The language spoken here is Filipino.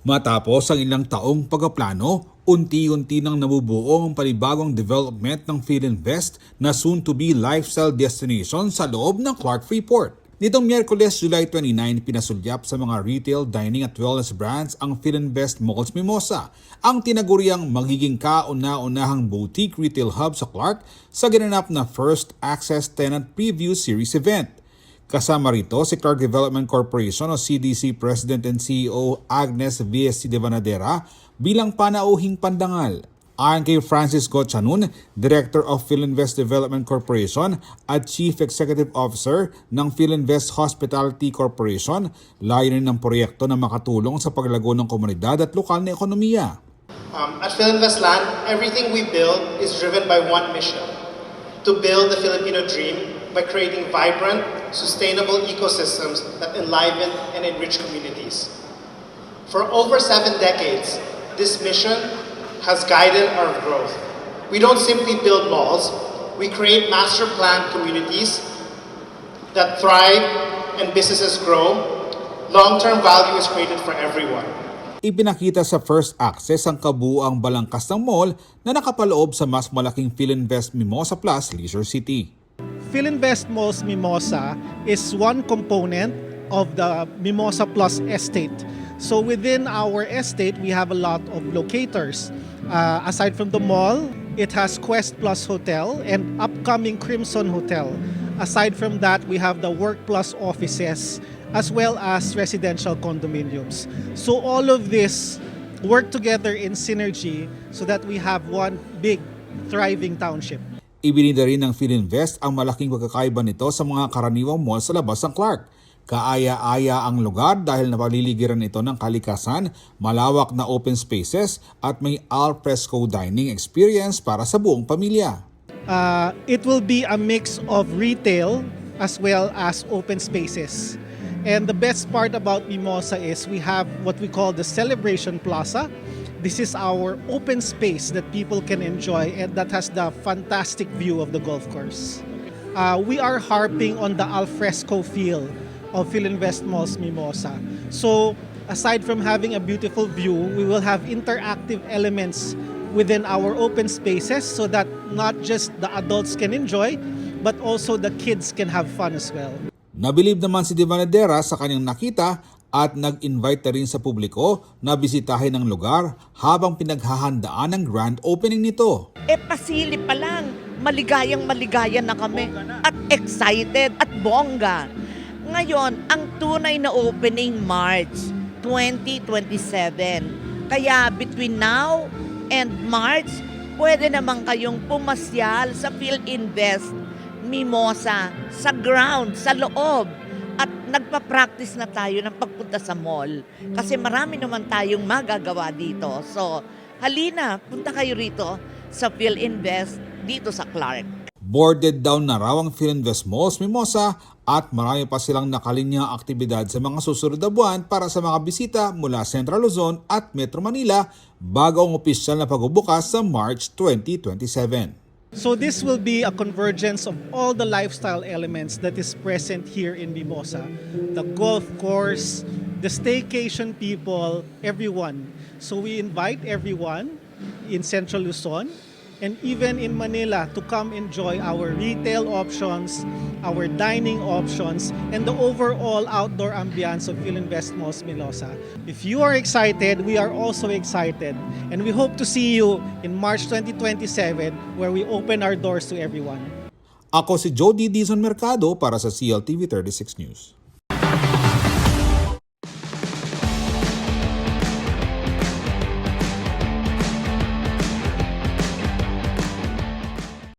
Matapos ang ilang taong pagpaplano, unti-unti nang nabubuo ang panibagong development ng Filinvest na soon-to-be lifestyle destination sa loob ng Clark Freeport. Nitong Miyerkules, July 29, pinasulyap sa mga retail, dining at wellness brands ang Filinvest Malls Mimosa, ang tinaguriang magiging kauna-unahang boutique retail hub sa Clark sa ginanap na First Access Tenant Preview Series event. Kasama rito si Clark Development Corporation o CDC President and CEO Agnes V.S.C. de Vanadera bilang panauhing pandangal. Ayon kay Francis Gotchanun, Director of Filinvest Development Corporation at Chief Executive Officer ng Filinvest Hospitality Corporation, layunin ng proyekto na makatulong sa paglago ng komunidad at lokal na ekonomiya. At Filinvest Land, everything we build is driven by one mission: to build the Filipino dream by creating vibrant, sustainable ecosystems that enliven and enrich communities. For over 7 decades, this mission has guided our growth. We don't simply build malls, we create master planned communities that thrive and businesses grow. Long-term value is created for everyone. Ipinakita sa First Access ang kabuuang balangkas ng mall na nakapaloob sa mas malaking Filinvest Mimosa Plus Leisure City. Filinvest Malls Mimosa is one component of the Mimosa Plus estate. So within our estate, we have a lot of locators. Aside from the mall, it has Quest Plus Hotel and upcoming Crimson Hotel. Aside from that, we have the Work Plus offices as well as residential condominiums. So all of this work together in synergy so that we have one big, thriving township. Ibinida rin ng Filinvest ang malaking pagkakaiba nito sa mga karaniwang mall sa labas ng Clark. Kaaya-aya ang lugar dahil napaliligiran ito ng kalikasan, malawak na open spaces at may al fresco dining experience para sa buong pamilya. It will be a mix of retail as well as open spaces. And the best part about Mimosa is we have what we call the Celebration Plaza. This is our open space that people can enjoy and that has the fantastic view of the golf course. We are harping on the alfresco feel of Filinvest Malls Mimosa. So aside from having a beautiful view, we will have interactive elements within our open spaces so that not just the adults can enjoy, but also the kids can have fun as well. Nabilib naman si De Vanadera sa kanyang nakita at nag-invite na rin sa publiko na bisitahin ang lugar habang pinaghahandaan ang grand opening nito. Pasilip pa lang, maligayang-maligaya na kami at excited at bongga. Ngayon, ang tunay na opening March 2027. Kaya between now and March, pwede naman kayong pumasyal sa Filinvest Mimosa, sa ground, sa loob. At nagpa-practice na tayo ng pagpunta sa mall. Kasi marami naman tayong magagawa dito. So, halina, punta kayo rito sa Filinvest dito sa Clark. Boarded down na raw ang Filinvest Malls Mimosa at marami pa silang nakalinyang aktibidad sa mga susunod na buwan para sa mga bisita mula Central Luzon at Metro Manila bago ang opisyal na pagbubukas sa March 2027. So this will be a convergence of all the lifestyle elements that is present here in Mimosa. The golf course, the staycation people, everyone. So we invite everyone in Central Luzon and even in Manila to come enjoy our retail options, our dining options, and the overall outdoor ambience of Filinvest Malls Mimosa. If you are excited, we are also excited. And we hope to see you in March 2027 where we open our doors to everyone. Ako si Jody Dizon Mercado para sa CLTV36 News.